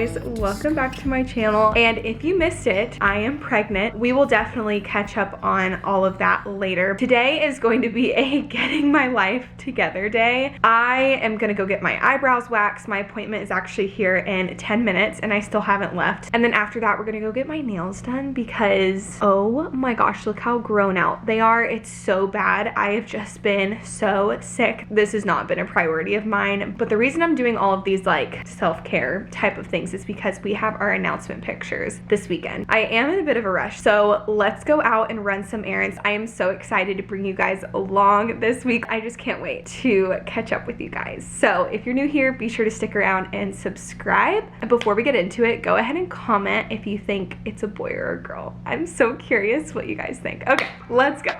guys, welcome back to my channel. And if you missed it, I am pregnant. We will definitely catch up on all of that later. Today is going to be a getting my life together day. I am gonna go get my eyebrows waxed. My appointment is actually here in 10 minutes and I still haven't left. And then after that, we're gonna go get my nails done because, oh my gosh, look how grown out they are. It's so bad. I have just been so sick. This has not been a priority of mine, but the reason I'm doing all of these like self-care type of things is because we have our announcement pictures this weekend. I am in a bit of a rush, so let's go out and run some errands. I am so excited to bring you guys along this week. I just can't wait to catch up with you guys. So if you're new here, be sure to stick around and subscribe. And before we get into it, go ahead and comment if you think it's a boy or a girl. I'm so curious what you guys think. Okay, let's go.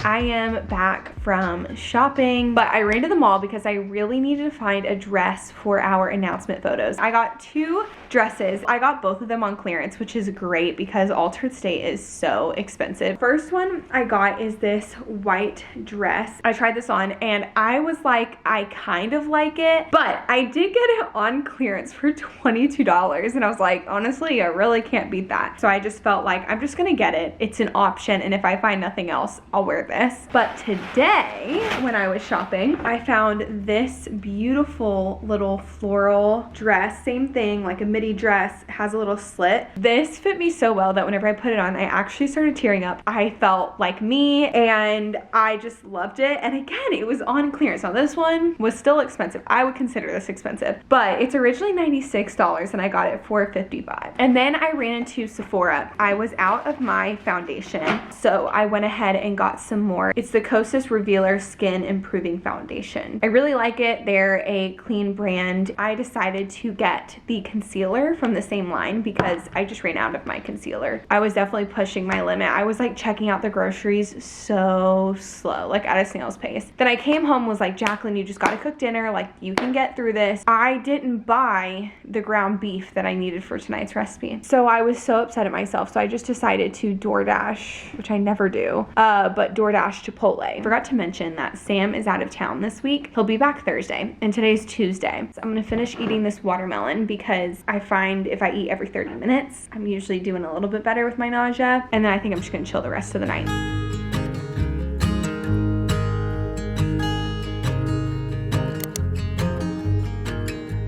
I am back from shopping, but I ran to the mall because I really needed to find a dress for our announcement photos. I got two dresses. I got both of them on clearance, which is great because altered state is so expensive. First one I got is this white dress. I tried this on and I was like, I kind of like it, but I did get it on clearance for $22 and I was like, honestly, I really can't beat that. So I just felt like I'm just gonna get it. It's an option, and if I find nothing else, I'll wear this. But today, when I was shopping, I found this beautiful little floral dress. Same thing, like a midi dress, has a little slit. This fit me so well that whenever I put it on, I actually started tearing up. I felt like me and I just loved it. And again, it was on clearance. Now this one was still expensive. I would consider this expensive, but it's originally $96 and I got it for $55. And then I ran into Sephora. I was out of my foundation, so I went ahead and got some more. It's the Kosas Revealer Skin Improving Foundation. I really like it. They're a clean brand. I decided to get the concealer from the same line because I just ran out of my concealer. I was definitely pushing my limit. I was like checking out the groceries so slow, like at a snail's pace. Then I came home, was like, Jaclyn, you just gotta cook dinner. Like, you can get through this. I didn't buy the ground beef that I needed for tonight's recipe. So I was so upset at myself. So I just decided to DoorDash, which I never do, but DoorDash Chipotle. I forgot to mention that Sam is out of town this week. He'll be back Thursday and today's Tuesday. So I'm gonna finish eating this watermelon because I find if I eat every 30 minutes, I'm usually doing a little bit better with my nausea. And then I think I'm just gonna chill the rest of the night.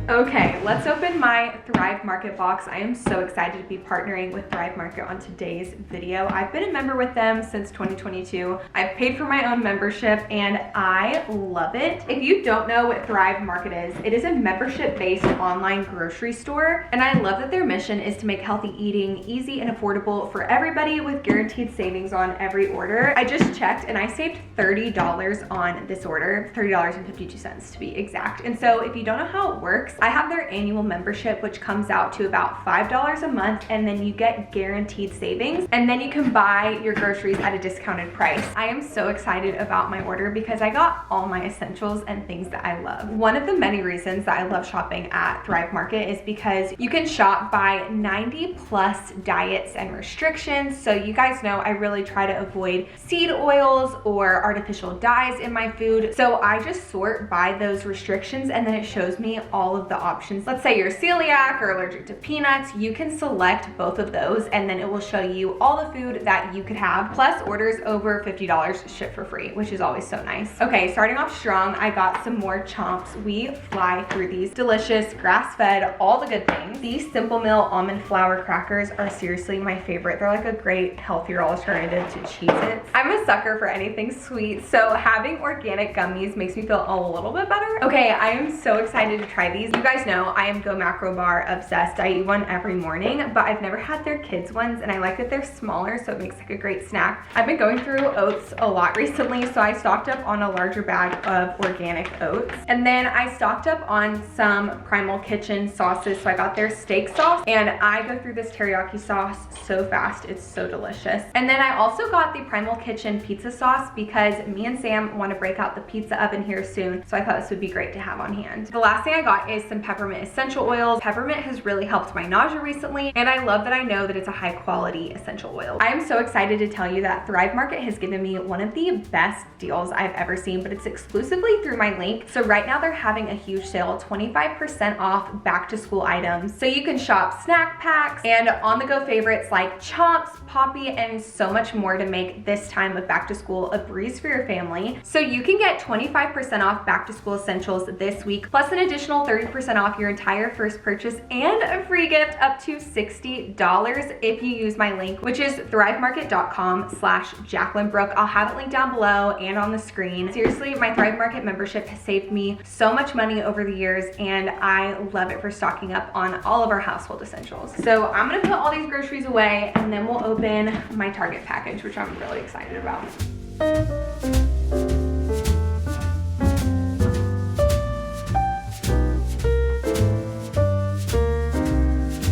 Okay, let's open my Thrive Market box. I am so excited to be partnering with Thrive Market on today's video. I've been a member with them since 2022. I've paid for my own membership and I love it. If you don't know what Thrive Market is, it is a membership-based online grocery store. And I love that their mission is to make healthy eating easy and affordable for everybody with guaranteed savings on every order. I just checked and I saved $30 on this order, $30.52 to be exact. And so if you don't know how it works, I have their annual membership, which comes out to about $5 a month, and then you get guaranteed savings, and then you can buy your groceries at a discounted price. I am so excited about my order because I got all my essentials and things that I love. One of the many reasons that I love shopping at Thrive Market is because you can shop by 90 plus diets and restrictions. So you guys know I really try to avoid seed oils or artificial dyes in my food. So I just sort by those restrictions and then it shows me all of the options. Let's say you're celiac or allergic to peanuts, you can select both of those and then it will show you all the food that you could have, plus orders over $50 shipped for free, which is always so nice. Okay, starting off strong, I got some more chomps. We fly through these. Delicious, grass-fed, all the good things. These Simple Meal almond flour crackers are seriously my favorite. They're like a great, healthier alternative to Cheez-Its. I'm a sucker for anything sweet, so having organic gummies makes me feel a little bit better. Okay, I am so excited to try these. You guys know I am Go Mac macro bar obsessed. I eat one every morning, but I've never had their kids ones, and I like that they're smaller, so it makes like a great snack. I've been going through oats a lot recently, so I stocked up on a larger bag of organic oats. And then I stocked up on some Primal Kitchen sauces, so I got their steak sauce, and I go through this teriyaki sauce so fast. It's so delicious. And then I also got the Primal Kitchen pizza sauce because me and Sam want to break out the pizza oven here soon, so I thought this would be great to have on hand. The last thing I got is some peppermint essential oils. Peppermint has really helped my nausea recently, and I love that I know that it's a high quality essential oil. I am so excited to tell you that Thrive Market has given me one of the best deals I've ever seen, but it's exclusively through my link. So right now they're having a huge sale, 25% off back to school items. So you can shop snack packs and on the go favorites like Chomps, Poppy, and so much more to make this time of back to school a breeze for your family. So you can get 25% off back to school essentials this week, plus an additional 30% off your entire first purchase and a free gift up to $60 if you use my link, which is thrivemarket.com/JaclynBrooke. I'll have it linked down below and on the screen. Seriously, my Thrive Market membership has saved me so much money over the years, and I love it for stocking up on all of our household essentials. So I'm gonna put all these groceries away, and then we'll open my Target package, which I'm really excited about.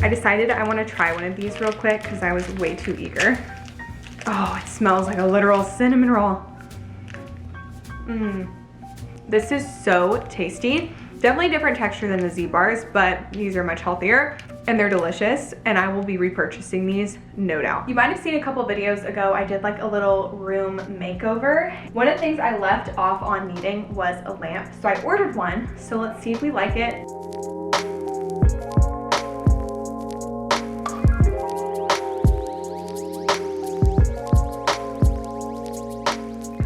I decided I want to try one of these real quick because I was way too eager. Oh, it smells like a literal cinnamon roll. This is so tasty. Definitely different texture than the Z bars, but these are much healthier and they're delicious, and I will be repurchasing these, no doubt. You might have seen a couple videos ago, I did like a little room makeover. One of the things I left off on needing was a lamp, so I ordered one. So let's see if we like it.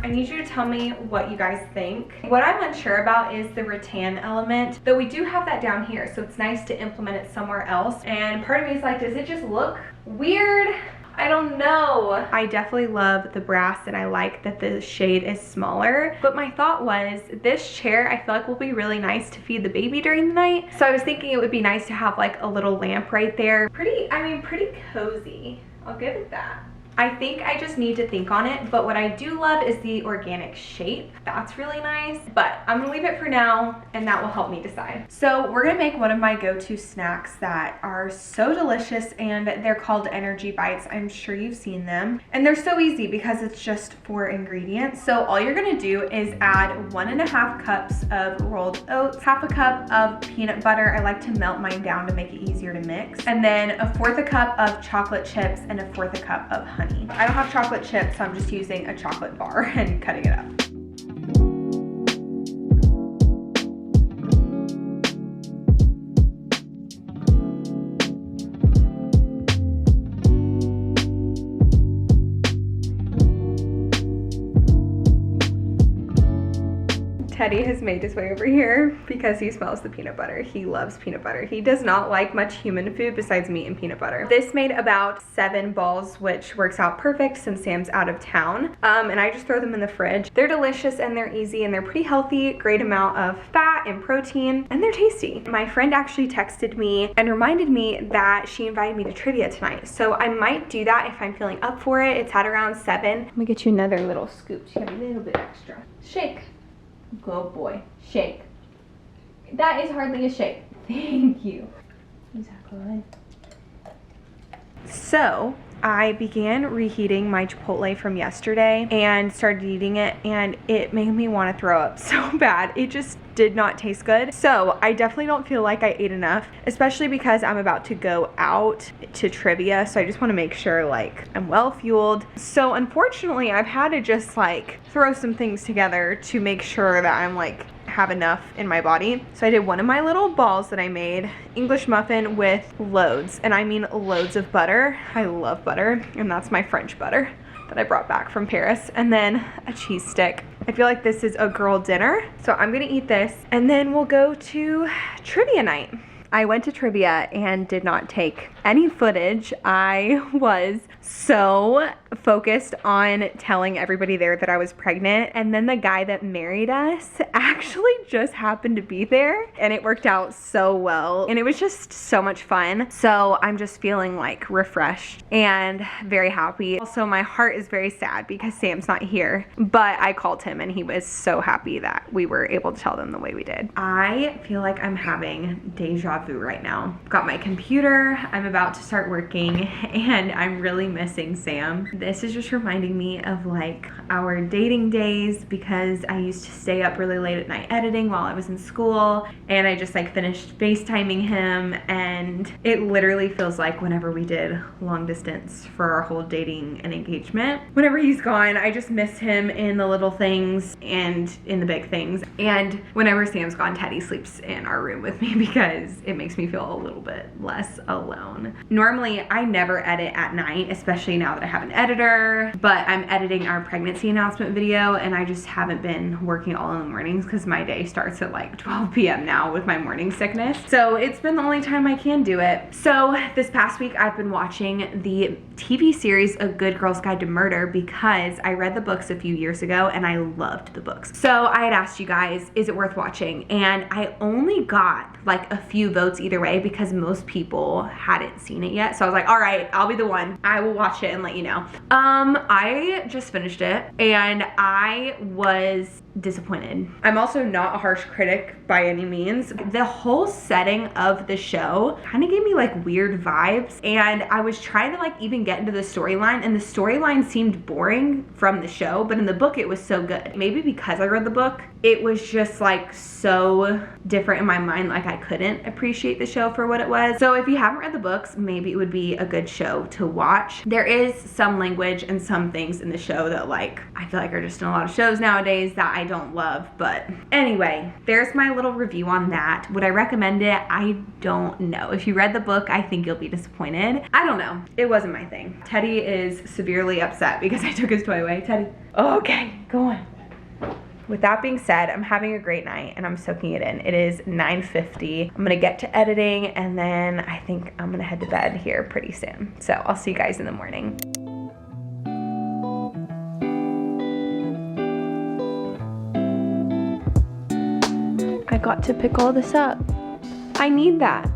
I need you to tell me what you guys think. What I'm unsure about is the rattan element, though we do have that down here, so it's nice to implement it somewhere else. And part of me is like, does it just look weird? I don't know. I definitely love the brass, and I like that the shade is smaller. But my thought was, this chair I feel like will be really nice to feed the baby during the night. So I was thinking it would be nice to have like a little lamp right there. Pretty cozy. I'll give it that. I think I just need to think on it, but what I do love is the organic shape. That's really nice, but I'm gonna leave it for now, and that will help me decide. So we're gonna make one of my go-to snacks that are so delicious, and they're called energy bites. I'm sure you've seen them, and they're so easy because it's just 4 ingredients. So all you're gonna do is add 1.5 cups of rolled oats, 1/2 cup of peanut butter. I like to melt mine down to make it easier to mix, and then 1/4 cup of chocolate chips and 1/4 cup of honey. I don't have chocolate chips, so I'm just using a chocolate bar and cutting it up. Teddy has made his way over here because he smells the peanut butter. He loves peanut butter. He does not like much human food besides meat and peanut butter. This made about 7 balls, which works out perfect since Sam's out of town. And I just throw them in the fridge. They're delicious and they're easy and they're pretty healthy, great amount of fat and protein, and they're tasty. My friend actually texted me and reminded me that she invited me to trivia tonight. So I might do that if I'm feeling up for it. It's at around 7. I'm gonna get you another little scoop. You have a little bit extra. Shake. Good boy. Shake. That is hardly a shake. Thank you. Is that good? So I began reheating my Chipotle from yesterday and started eating it, and it made me want to throw up so bad. It just did not taste good. So I definitely don't feel like I ate enough, especially because I'm about to go out to trivia. So I just want to make sure like I'm well fueled. So unfortunately, I've had to just like throw some things together to make sure that I'm like have enough in my body. So I did one of my little balls that I made, English muffin with loads, and I mean loads of butter. I love butter, and that's my French butter that I brought back from Paris, and then a cheese stick. I feel like this is a girl dinner, so I'm gonna eat this, and then we'll go to trivia night. I went to trivia and did not take any footage. I was so focused on telling everybody there that I was pregnant, and then the guy that married us actually just happened to be there, and it worked out so well, and it was just so much fun. So I'm just feeling like refreshed and very happy. Also, my heart is very sad because Sam's not here, but I called him and he was so happy that we were able to tell them the way we did. I feel like I'm having deja vu right now. Got my computer, I'm about to start working, and I'm really missing Sam. This is just reminding me of like our dating days, because I used to stay up really late at night editing while I was in school, and I just like finished FaceTiming him, and it literally feels like whenever we did long distance for our whole dating and engagement. Whenever he's gone, I just miss him in the little things and in the big things. And whenever Sam's gone, Teddy sleeps in our room with me because it makes me feel a little bit less alone. Normally, I never edit at night, especially now that I have an editor, but I'm editing our pregnancy announcement video, and I just haven't been working all in the mornings because my day starts at like 12 p.m. now with my morning sickness. So it's been the only time I can do it. So this past week, I've been watching the TV series A Good Girl's Guide to Murder because I read the books a few years ago and I loved the books. So I had asked you guys, is it worth watching? And I only got like a few votes either way because most people hadn't seen it yet. So I was like, all right, I'll be the one. I will watch it and let you know. I just finished it and I was disappointed. I'm also not a harsh critic by any means. The whole setting of the show kind of gave me like weird vibes, and I was trying to like even get into the storyline, and the storyline seemed boring from the show, but in the book it was so good. Maybe because I read the book, it was just like so different in my mind, like I couldn't appreciate the show for what it was. So if you haven't read the books, maybe it would be a good show to watch. There is some language and some things in the show that like I feel like are just in a lot of shows nowadays that I don't love. But anyway, there's my little review on that. Would I recommend it? I don't know. If you read the book, I think you'll be disappointed. I don't know. It wasn't my thing. Teddy is severely upset because I took his toy away. Teddy. Okay, go on. With that being said, I'm having a great night and I'm soaking it in. It is 9:50. I'm gonna get to editing and then I think I'm gonna head to bed here pretty soon. So I'll see you guys in the morning. I got to pick all this up. I need that.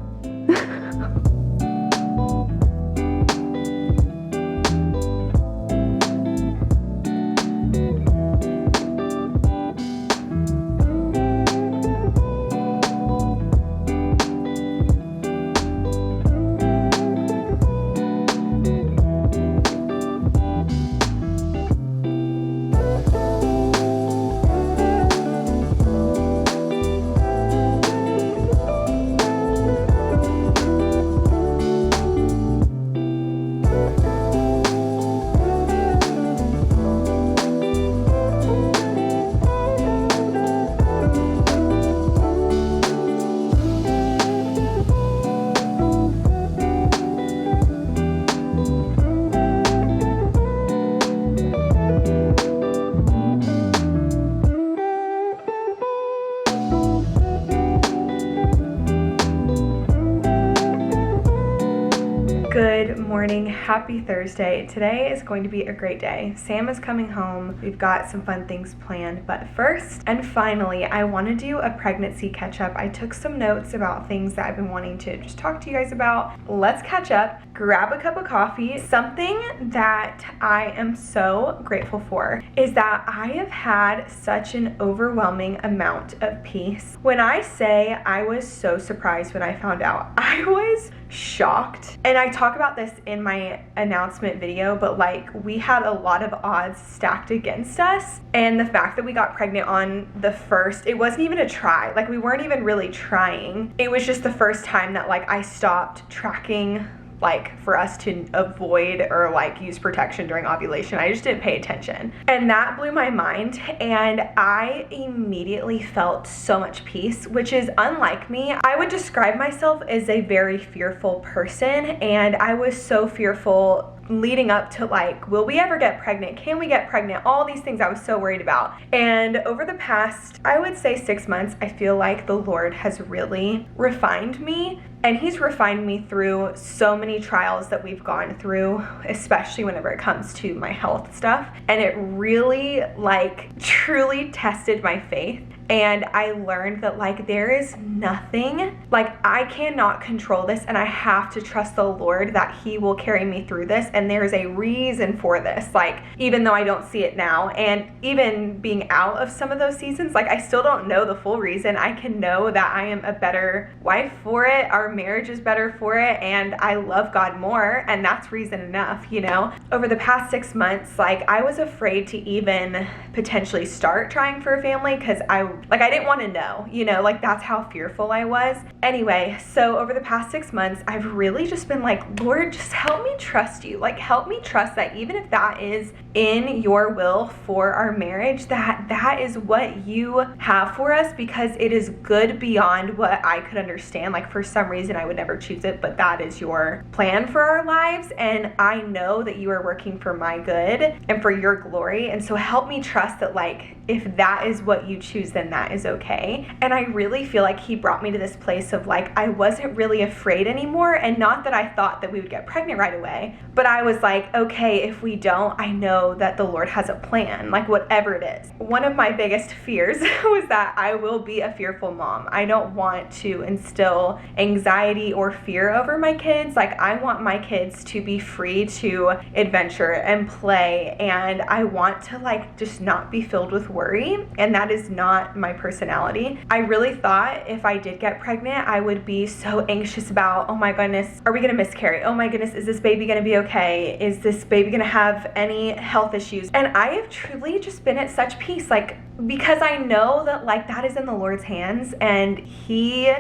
Good morning, happy Thursday. Today is going to be a great day. Sam is coming home. We've got some fun things planned, but first and finally, I want to do a pregnancy catch up. I took some notes about things that I've been wanting to just talk to you guys about. Let's catch up, grab a cup of coffee. Something that I am so grateful for is that I have had such an overwhelming amount of peace. When I say I was so surprised when I found out, I was shocked. And I talk about this in my announcement video, but like we had a lot of odds stacked against us, and the fact that we got pregnant on the first, it wasn't even a try, like we weren't even really trying. It was just the first time that like I stopped tracking, like for us to avoid or like use protection during ovulation. I just didn't pay attention, and that blew my mind, and I immediately felt so much peace, which is unlike me. I would describe myself as a very fearful person, and I was so fearful leading up to like, will we ever get pregnant? Can we get pregnant? All these things I was so worried about. And over the past, I would say 6 months, I feel like the Lord has really refined me And he's refined me through so many trials that we've gone through, especially whenever it comes to my health stuff. And it really like truly tested my faith. And I learned that like there is nothing, like I cannot control this, and I have to trust the Lord that he will carry me through this. And there's a reason for this, like even though I don't see it now, and even being out of some of those seasons, like I still don't know the full reason. I can know that I am a better wife for it, our marriage is better for it, and I love God more, and that's reason enough, you know. Over the past 6 months, like I was afraid to even potentially start trying for a family because I didn't want to know, you know, like that's how fearful I was. Anyway, so over the past 6 months, I've really just been like, Lord, just help me trust you. Like help me trust that even if that is in your will for our marriage, that is what you have for us, because it is good beyond what I could understand. Like for some reason I would never choose it, but that is your plan for our lives. And I know that you are working for my good and for your glory. And so help me trust that like, if that is what you choose, then that is okay. And I really feel like he brought me to this place of like, I wasn't really afraid anymore. And not that I thought that we would get pregnant right away, but I was like, okay, if we don't, I know that the Lord has a plan, like whatever it is. One of my biggest fears was that I will be a fearful mom. I don't want to instill anxiety or fear over my kids. Like I want my kids to be free to adventure and play. And I want to like just not be filled with worry, and that is not my personality. I really thought if I did get pregnant, I would be so anxious about, oh my goodness, are we gonna miscarry? Oh my goodness, is this baby gonna be okay? Is this baby gonna have any health issues? And I have truly just been at such peace, like because I know that like that is in the Lord's hands, and he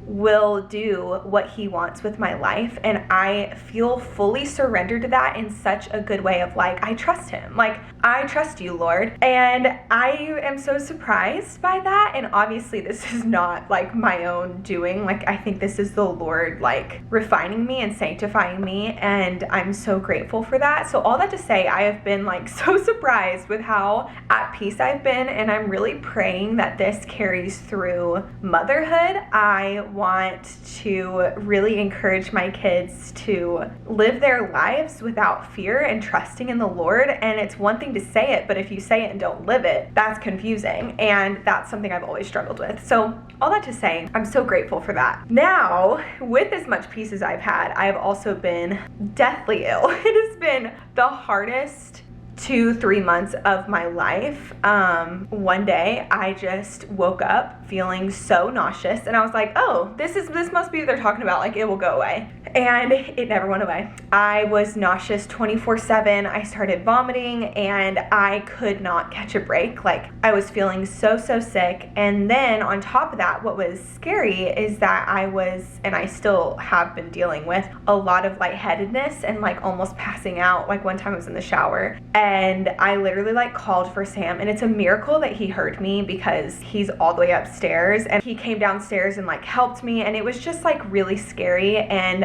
will do what he wants with my life. And I feel fully surrendered to that in such a good way of like, I trust him. Like, I trust you, Lord. And I am so surprised by that. And obviously this is not like my own doing. Like, I think this is the Lord like refining me and sanctifying me. And I'm so grateful for that. So all that to say, I have been like so surprised with how at peace I've been. And I'm really praying that this carries through motherhood. I want to really encourage my kids to live their lives without fear and trusting in the Lord. And it's one thing to say it, but if you say it and don't live it, that's confusing. And that's something I've always struggled with. So all that to say, I'm so grateful for that. Now, with as much peace as I've had, I've also been deathly ill. It has been the hardest 2-3 months of my life. One day I just woke up feeling so nauseous, and I was like, oh, this must be what they're talking about, like it will go away. And it never went away. I was nauseous 24/7. I started vomiting and I could not catch a break. Like I was feeling so sick. And then on top of that, what was scary is that I was, and I still have been dealing with a lot of lightheadedness and like almost passing out. Like one time I was in the shower and I literally like called for Sam, and it's a miracle that he heard me because he's all the way upstairs, and he came downstairs and like helped me. And it was just like really scary. And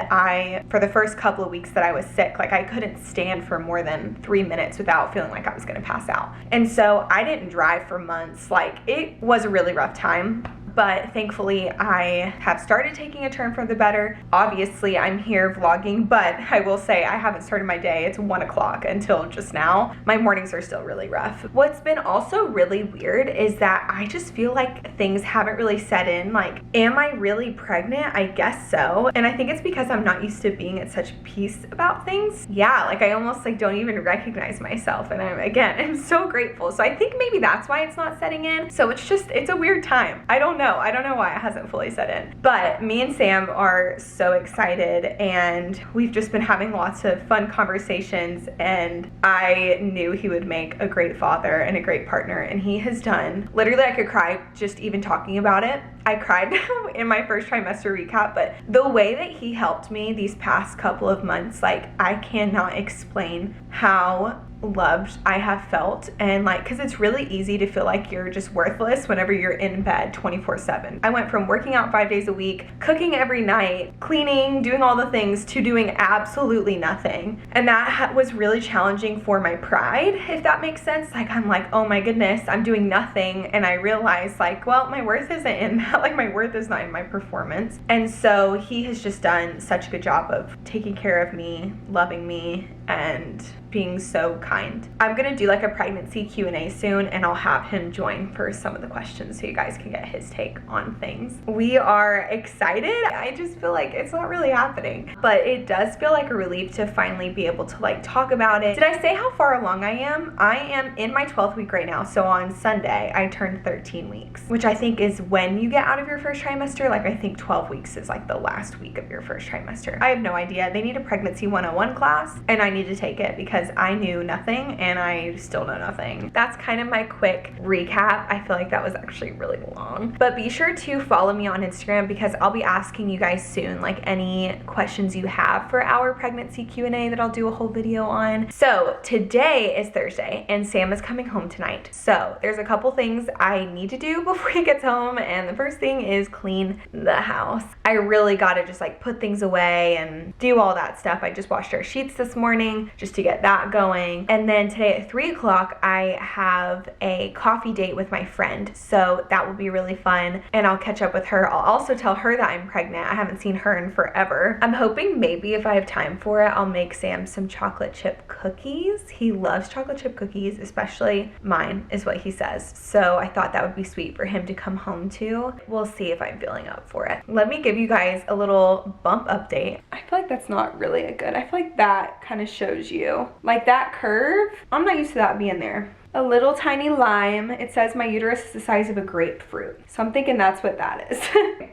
for the first couple of weeks that I was sick, like I couldn't stand for more than 3 minutes without feeling like I was gonna pass out. And so I didn't drive for months. Like it was a really rough time. But thankfully I have started taking a turn for the better. Obviously I'm here vlogging, but I will say I haven't started my day. It's 1 o'clock until just now. My mornings are still really rough. What's been also really weird is that I just feel like things haven't really set in. Like, am I really pregnant? I guess so. And I think it's because I'm not used to being at such peace about things. Yeah, like I almost like don't even recognize myself. And I'm so grateful. So I think maybe that's why it's not setting in. So it's a weird time. I don't know why it hasn't fully set in. But me and Sam are so excited, and we've just been having lots of fun conversations, and I knew he would make a great father and a great partner, and he has done. Literally, I could cry just even talking about it. I cried in my first trimester recap, but the way that he helped me these past couple of months, like I cannot explain how loved I have felt. And like, because it's really easy to feel like you're just worthless whenever you're in bed 24/7. I went from working out 5 days a week, cooking every night, cleaning, doing all the things, to doing absolutely nothing. And that was really challenging for my pride, if that makes sense. Like I'm like, oh my goodness, I'm doing nothing. And I realized like, well, my worth isn't in that felt like my worth is not in my performance. And so he has just done such a good job of taking care of me, loving me, and being so kind. I'm gonna do like a pregnancy Q&A soon, and I'll have him join for some of the questions so you guys can get his take on things. We are excited. I just feel like it's not really happening, but it does feel like a relief to finally be able to like talk about it. Did I say how far along I am? I am in my 12th week right now. So on Sunday, I turned 13 weeks, which I think is when you get out of your first trimester. Like I think 12 weeks is like the last week of your first trimester. I have no idea. They need a pregnancy 101 class, and I need to take it because I knew nothing and I still know nothing. That's kind of my quick recap. I feel like that was actually really long, but be sure to follow me on Instagram because I'll be asking you guys soon like any questions you have for our pregnancy Q&A that I'll do a whole video on. So today is Thursday and Sam is coming home tonight. So there's a couple things I need to do before he gets home, and the first thing is clean the house. I really gotta just like put things away and do all that stuff. I just washed our sheets this morning just to get that going. And then today at 3 o'clock, I have a coffee date with my friend. So that will be really fun. And I'll catch up with her. I'll also tell her that I'm pregnant. I haven't seen her in forever. I'm hoping maybe if I have time for it, I'll make Sam some chocolate chip cookies. He loves chocolate chip cookies, especially mine is what he says. So I thought that would be sweet for him to come home to. We'll see if I'm feeling up for it. Let me give you guys a little bump update. I feel like that's not really a good. I feel like that kind of shows you like that curve. I'm not used to that being there. A little tiny lime. It says my uterus is the size of a grapefruit. So I'm thinking that's what that is.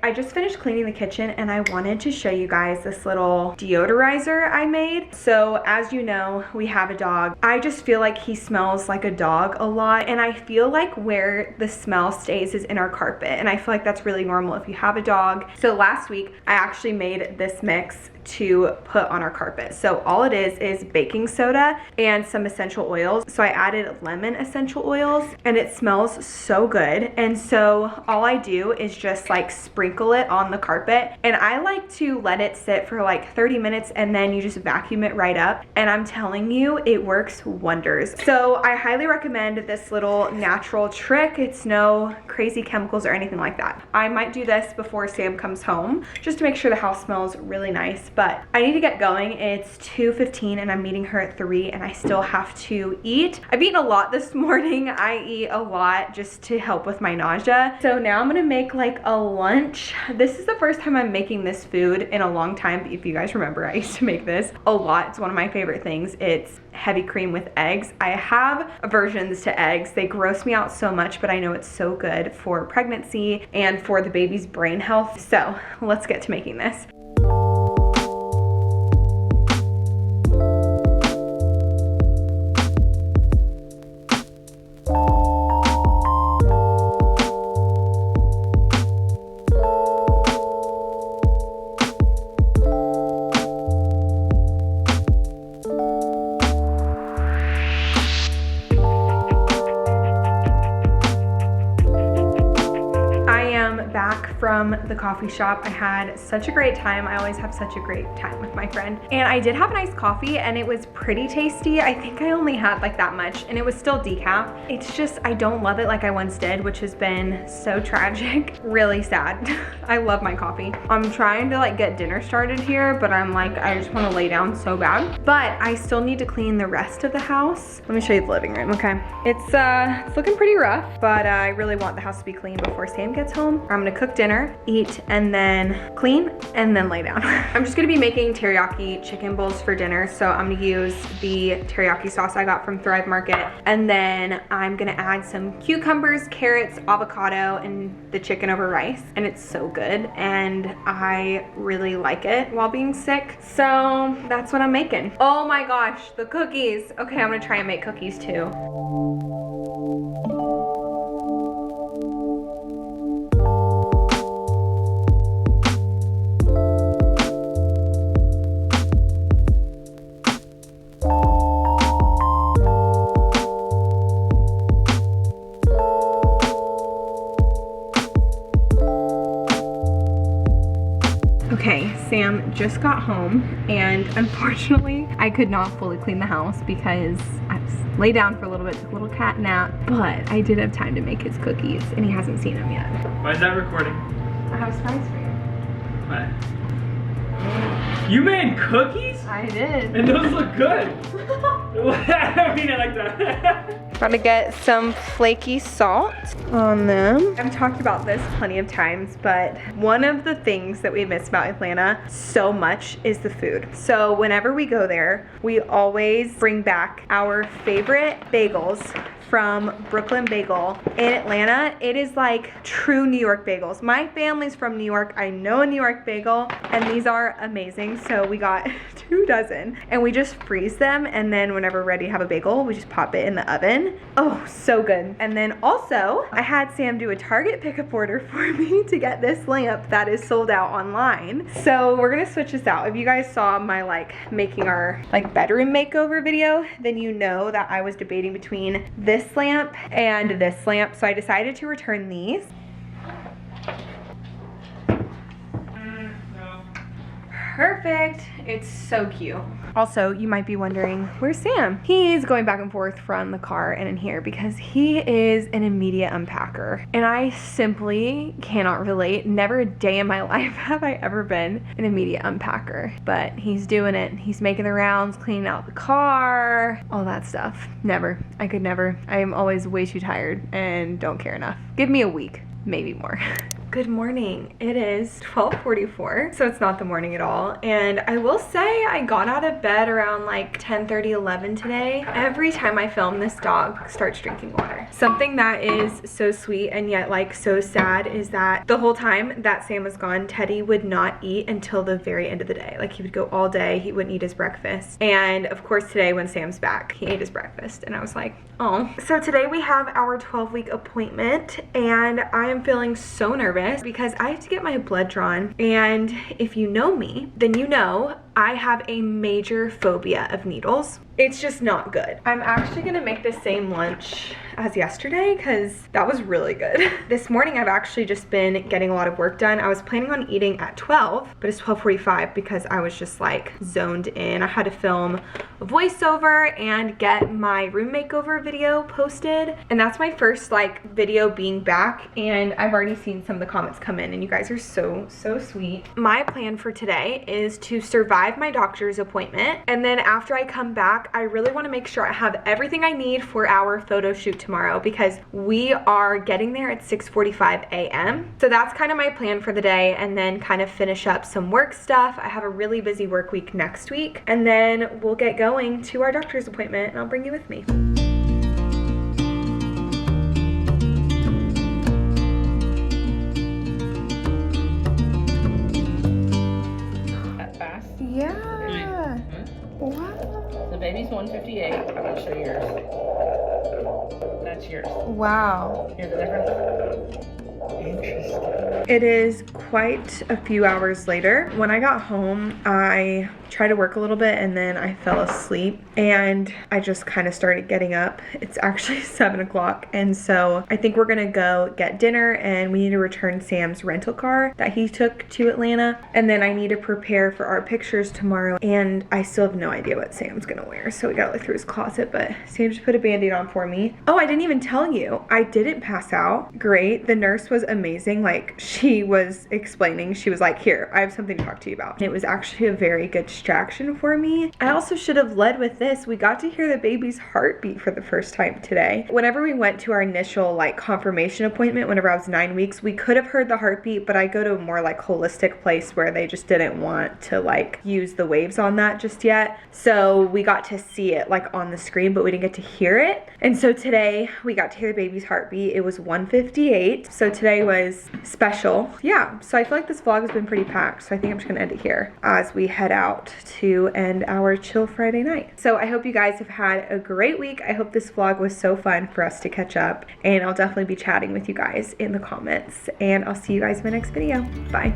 I just finished cleaning the kitchen and I wanted to show you guys this little deodorizer I made. So as you know, we have a dog. I just feel like he smells like a dog a lot, and I feel like where the smell stays is in our carpet, and I feel like that's really normal if you have a dog. So last week I actually made this mix to put on our carpet. So all it is baking soda and some essential oils. So I added lemon essential oils and it smells so good. And so all I do is just like sprinkle it on the carpet, and I like to let it sit for like 30 minutes and then you just vacuum it right up. And I'm telling you, it works wonders. So I highly recommend this little natural trick. It's no crazy chemicals or anything like that. I might do this before Sam comes home just to make sure the house smells really nice. But I need to get going. It's 2:15 and I'm meeting her at 3, and I still have to eat. I've eaten a lot this morning. I eat a lot just to help with my nausea. So now I'm gonna make like a lunch. This is the first time I'm making this food in a long time. If you guys remember, I used to make this a lot. It's one of my favorite things. It's heavy cream with eggs. I have aversions to eggs. They gross me out so much, but I know it's so good for pregnancy and for the baby's brain health. So let's get to making this. From the coffee shop. I had such a great time. I always have such a great time with my friend. And I did have a nice coffee and it was pretty tasty. I think I only had like that much and it was still decaf. It's just, I don't love it like I once did, which has been so tragic. Really sad. I love my coffee. I'm trying to like get dinner started here, but I'm like, I just want to lay down so bad. But I still need to clean the rest of the house. Let me show you the living room, okay? It's looking pretty rough, but I really want the house to be clean before Sam gets home. I'm gonna cook dinner, eat, and then clean, and then lay down. I'm just gonna be making teriyaki chicken bowls for dinner. So I'm gonna use the teriyaki sauce I got from Thrive Market. And then I'm gonna add some cucumbers, carrots, avocado, and the chicken over rice. And it's so good. And I really like it while being sick. So that's what I'm making. Oh my gosh, the cookies. Okay, I'm gonna try and make cookies too. Okay, Sam just got home and unfortunately I could not fully clean the house because I lay down for a little bit, took a little cat nap, but I did have time to make his cookies and he hasn't seen them yet. Why is that recording? I have a surprise for you. What? You made cookies? I did. And those look good. I mean, I like that. About to get some flaky salt on them. I've talked about this plenty of times, but one of the things that we miss about Atlanta so much is the food. So whenever we go there, we always bring back our favorite bagels from Brooklyn Bagel in Atlanta. It is like true New York bagels. My family's from New York. I know a New York bagel, and these are amazing. So we got 2 dozen, and we just freeze them, and then whenever we're ready to have a bagel, we just pop it in the oven. Oh, so good. And then also, I had Sam do a Target pickup order for me to get this lamp that is sold out online. So we're gonna switch this out. If you guys saw my making our bedroom makeover video, then you know that I was debating between this lamp and this lamp, so I decided to return these. Perfect. It's so cute. Also, you might be wondering, where's Sam? He's going back and forth from the car and in here because he is an immediate unpacker. And I simply cannot relate. Never a day in my life have I ever been an immediate unpacker. But he's doing it. He's making the rounds, cleaning out the car, all that stuff. Never. I could never. I am always way too tired and don't care enough. Give me a week, maybe more. Good morning. It is 12:44, so it's not the morning at all. And I will say I got out of bed around 10:30, 11 today. Every time I film, this dog starts drinking water. Something that is so sweet and yet so sad is that the whole time that Sam was gone, Teddy would not eat until the very end of the day. He would go all day, he wouldn't eat his breakfast. And of course today when Sam's back, he ate his breakfast, and I was like, oh. So today we have our 12-week appointment, and I am feeling so nervous because I have to get my blood drawn. And if you know me, then you know I have a major phobia of needles. It's just not good. I'm actually gonna make the same lunch as yesterday because that was really good. This morning I've actually just been getting a lot of work done. I was planning on eating at 12, but it's 12:45 because I was just zoned in. I had to film a voiceover and get my room makeover video posted. And that's my first video being back, and I've already seen some of the comments come in, and you guys are so sweet. My plan for today is to survive my doctor's appointment, and then after I come back, I really want to make sure I have everything I need for our photo shoot tomorrow because we are getting there at 6:45 a.m. So that's kind of my plan for the day, and then kind of finish up some work stuff. I have a really busy work week next week, and then we'll get going to our doctor's appointment, and I'll bring you with me. Yeah. Wow. The baby's 158. I'm gonna show yours. That's yours. Wow. Here's the difference. Interesting. It is quite a few hours later. When I got home, I tried to work a little bit and then I fell asleep, and I just kind of started getting up. It's actually 7 o'clock, and so I think we're gonna go get dinner, and we need to return Sam's rental car that he took to Atlanta, and then I need to prepare for our pictures tomorrow, and I still have no idea what Sam's gonna wear, so we gotta look through his closet, but Sam just put a band-aid on for me. Oh, I didn't even tell you, I didn't pass out. Great. The nurse was amazing. She was explaining, she was like, here, I have something to talk to you about. And it was actually a very good distraction for me. I also should have led with this. We got to hear the baby's heartbeat for the first time today. Whenever we went to our initial confirmation appointment, whenever I was 9 weeks, we could have heard the heartbeat, but I go to a more holistic place where they just didn't want to use the waves on that just yet. So we got to see it on the screen, but we didn't get to hear it. And so today we got to hear the baby's heartbeat. It was 158. So today was special. Yeah, so I feel like this vlog has been pretty packed, so I think I'm just gonna end it here as we head out to end our chill Friday night. So I hope you guys have had a great week. I hope this vlog was so fun for us to catch up, and I'll definitely be chatting with you guys in the comments, and I'll see you guys in my next video. Bye.